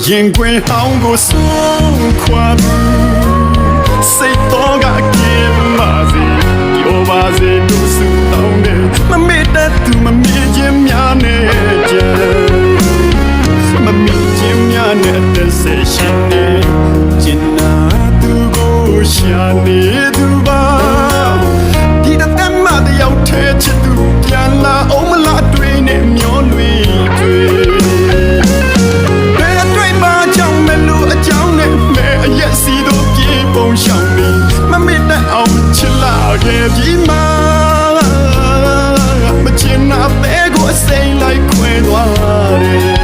ရင်ခွင်ဟောင်းကိုဆုံးခွာပြီးစိတ်တော်ကကင်းပါစေပြောပါစေသူစုတောင်းတယ်မမေ့တတ်သူမမြင်ခြင်းများနဲ့ကြံမမြင်ခြင်းများနဲ့သက်ဆက်ရှင်နေကျင်နာသူကိုရှာနေသူပါဒီတတ်မှတယောက်ထဲချစ်သူပြန်လာအောင်မလားတွေ့နေမျောလွင်တွေ့ပုံရှောင်းနေမမေ့တတ်အောင်ချစ်လာခဲ့ပြီမှာမချင်နာပဲကိုအစိမ်းလိုက်ခွဲသွားတယ်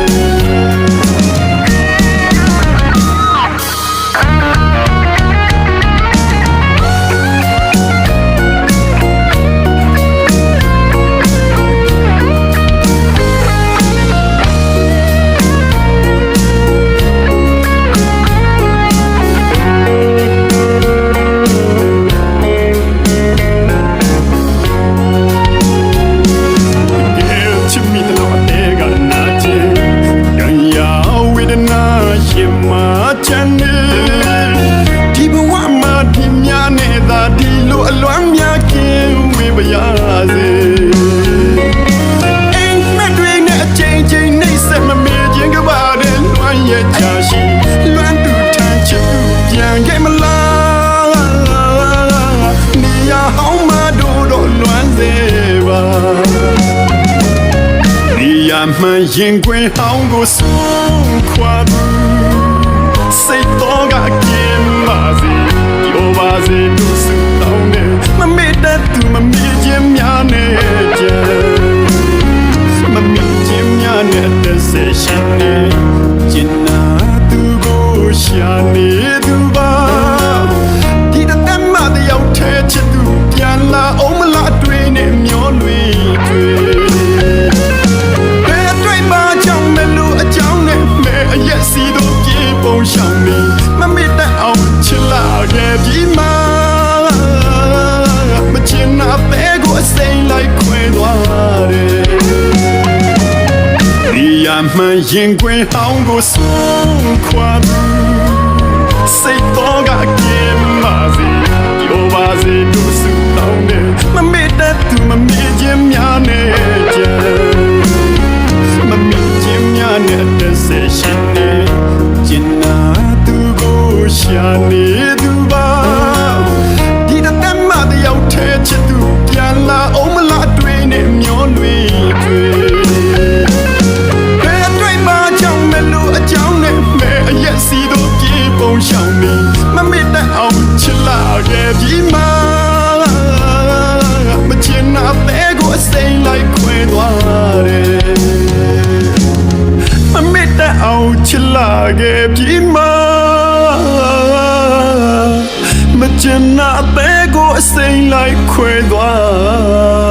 မှန်ရင်ခွင်ဟောင်းကိုဆုံးခွာပြီးစိတ်တော်ကကင်းပါစေပြောပါစေသူစုတောင်းတယ်မမေ့တတ်သူမမြင်ခြင်းများနဲ့ကြံမမြင်ခြင်းများနဲ့သက်ဆက်ရှင်နေကျင်နာသူကိုရှာနေသူပါဒီတတ်မှတယောက်ထဲချစ်သူပြန်လာအောင်မလားတွေ့နေမျောလွင်တွေ့ရက်စီတို့ပြေပုံရှောင်းနေမမေ့တတ်အောင်ချစ်လာခဲ့ပြီမှာမချင်နာပဲကိုအစိမ်းလိုက်ခွဲသွားတယ်ဒီရမှန်ရင်ခွင်ဟောင်းကိုဆုံးခွာပြီးစိတ်တော်ကကင်းပါစေပြောပါစေသူစုတောင်းတယ်မမေ့တတ်သူမမြင်ခြင်းများနဲ့ကြံမမြင်ခြင်းများနဲ့သက်ဆက်ရှင်နေကျင်နာသူကိုရှာနေသူပါဒီတတ်မှတယောက်ထဲချစ်သူပြန်လာအောင်မလားတွေ့နေမျောလွင်တွေ့ဘယ်တွေ့မှကြောင့်မလို့အကြောင်းနဲ့မဲအရက်စီတို့ပြေပုံရှောင်းနေမမေ့တတ်အောင်ချစ်လာခဲ့ပြီမှာမချင်နာပဲကိုအစိမ်းလိုက်ခွဲသွားတယ်မမေ့တတ်အောင်ချစ်လာခဲ့ပြီမှာမချင်နာပဲကိုအစိမ်းလိုက်ခွဲသွား